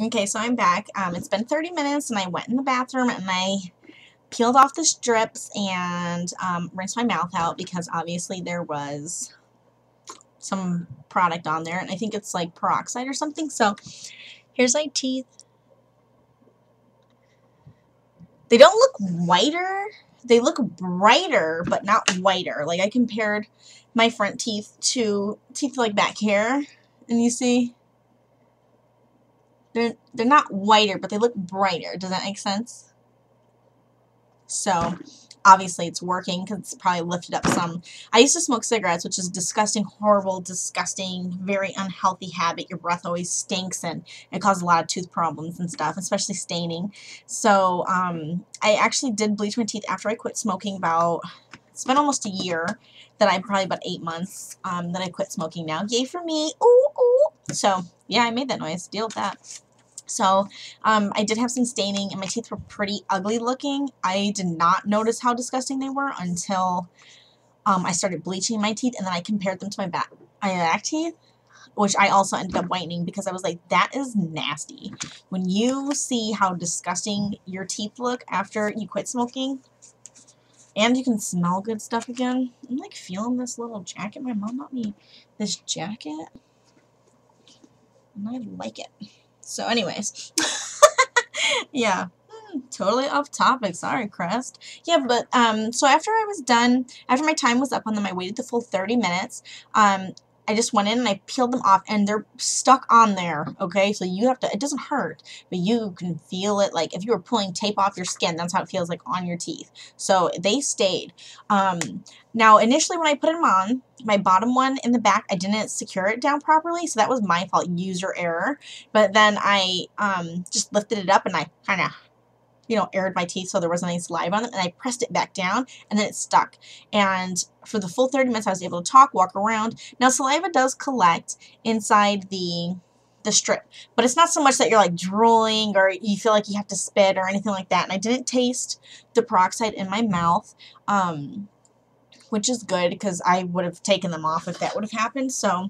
Okay, so I'm back. It's been 30 minutes and I went in the bathroom and I peeled off the strips and rinsed my mouth out because obviously there was some product on there and I think it's like peroxide or something. So here's my teeth. They don't look whiter. They look brighter, but not whiter. Like I compared my front teeth to teeth like back here, and you see they're not whiter, but they look brighter. Does that make sense? So obviously it's working because it's probably lifted up some. I used to smoke cigarettes, which is a disgusting, horrible, disgusting, very unhealthy habit. Your breath always stinks and it causes a lot of tooth problems and stuff, especially staining. So I actually did bleach my teeth after I quit smoking it's been almost a year that I'm probably about 8 months that I quit smoking now. Yay for me. Ooh, ooh. So yeah, I made that noise. Deal with that. So, I did have some staining, and my teeth were pretty ugly looking. I did not notice how disgusting they were until I started bleaching my teeth, and then I compared them to my back teeth, which I also ended up whitening because I was like, that is nasty. When you see how disgusting your teeth look after you quit smoking, and you can smell good stuff again. I'm like feeling this little jacket. My mom bought me this jacket, and I like it. So anyways, yeah, totally off topic. Sorry, Crest. Yeah, but so after I was done, after my time was up on them, I waited the full 30 minutes. I just went in and I peeled them off, and they're stuck on there. Okay, so you have to. It doesn't hurt, but you can feel it. Like if you were pulling tape off your skin, that's how it feels like on your teeth. So they stayed. Now initially when I put them on, my bottom one in the back, I didn't secure it down properly, so that was my fault, user error. But then I just lifted it up and I kind of aired my teeth so there wasn't any saliva on them, and I pressed it back down, and then it stuck. And for the full 30 minutes, I was able to talk, walk around. Now, saliva does collect inside the strip, but it's not so much that you're like drooling or you feel like you have to spit or anything like that. And I didn't taste the peroxide in my mouth, which is good because I would have taken them off if that would have happened. So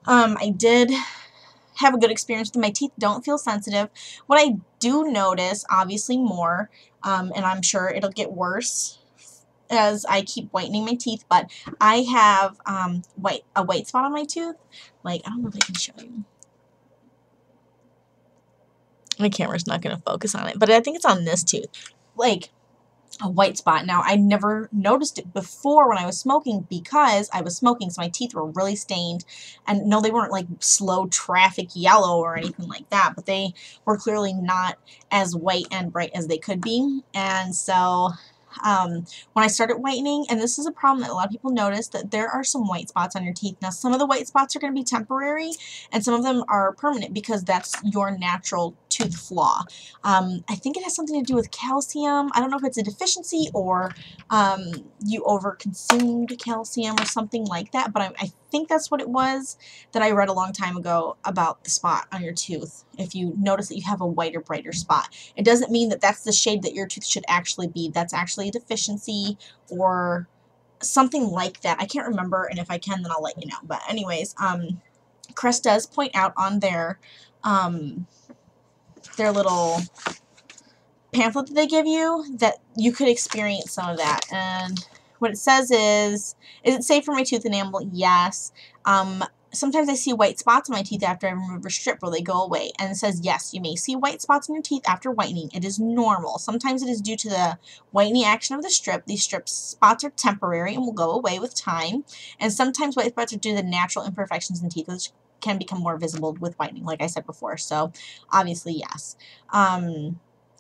I did have a good experience with them. My teeth don't feel sensitive. What I do notice, obviously more, and I'm sure it'll get worse as I keep whitening my teeth, but I have a white spot on my tooth. Like, I don't know if I can show you. My camera's not going to focus on it, but I think it's on this tooth. Like, a white spot. Now, I never noticed it before when I was smoking because I was smoking, so my teeth were really stained. And no, they weren't like slow traffic yellow or anything like that, but they were clearly not as white and bright as they could be. And so when I started whitening, and this is a problem that a lot of people notice, that there are some white spots on your teeth. Now, some of the white spots are going to be temporary, and some of them are permanent because that's your natural tooth flaw. I think it has something to do with calcium. I don't know if it's a deficiency or you overconsumed calcium or something like that, but I think that's what it was that I read a long time ago about the spot on your tooth. If you notice that you have a whiter, brighter spot, it doesn't mean that that's the shade that your tooth should actually be. That's actually a deficiency or something like that. I can't remember, and if I can, then I'll let you know. But anyways, Crest does point out on their little pamphlet that they give you that you could experience some of that. And what it says is it safe for my tooth enamel? Yes. Sometimes I see white spots on my teeth after I remove a strip. Will they go away? And it says, yes, you may see white spots on your teeth after whitening. It is normal. Sometimes it is due to the whitening action of the strip. These strip spots are temporary and will go away with time. And sometimes white spots are due to the natural imperfections in teeth, which can become more visible with whitening, like I said before. So, obviously, yes.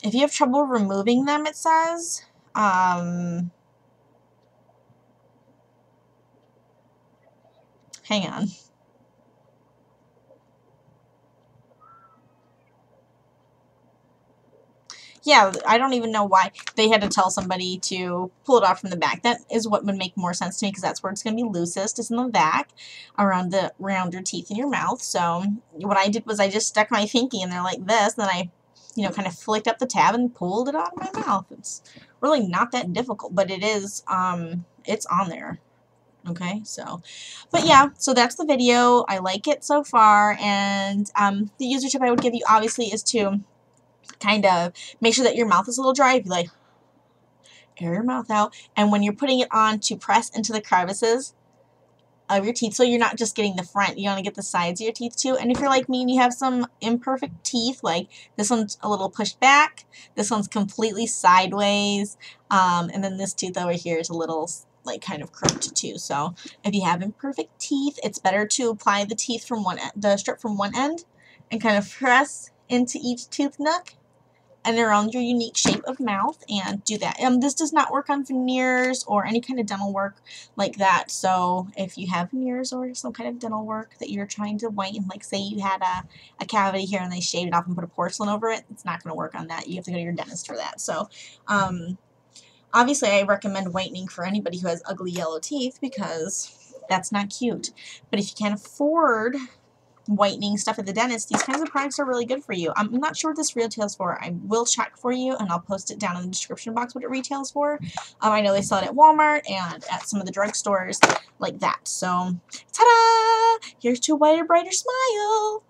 If you have trouble removing them, it says, hang on. Yeah, I don't even know why they had to tell somebody to pull it off from the back. That is what would make more sense to me because that's where it's going to be loosest, is in the back, around your teeth and your mouth. So what I did was I just stuck my pinky in there like this, and then I, kind of flicked up the tab and pulled it out of my mouth. It's really not that difficult, but it is, it's on there. Okay, so, but yeah, so that's the video. I like it so far, and the user tip I would give you obviously is to kind of make sure that your mouth is a little dry. If you like, air your mouth out, and when you're putting it on, to press into the crevices of your teeth, so you're not just getting the front, you want to get the sides of your teeth too. And if you're like me and you have some imperfect teeth, like this one's a little pushed back, this one's completely sideways, and then this tooth over here is a little like kind of crooked too. So if you have imperfect teeth, it's better to apply the teeth from the strip from one end, and kind of press into each tooth nook and around your unique shape of mouth, and do that. This does not work on veneers or any kind of dental work like that. So if you have veneers or some kind of dental work that you're trying to whiten, like say you had a cavity here and they shaved it off and put a porcelain over it, it's not going to work on that. You have to go to your dentist for that. So obviously I recommend whitening for anybody who has ugly yellow teeth, because that's not cute. But if you can't afford whitening stuff at the dentist, these kinds of products are really good for you. I'm not sure what this retails for. I will check for you, and I'll post it down in the description box what it retails for. I know they sell it at Walmart and at some of the drugstores like that. So, ta-da! Here's to a whiter, brighter smile.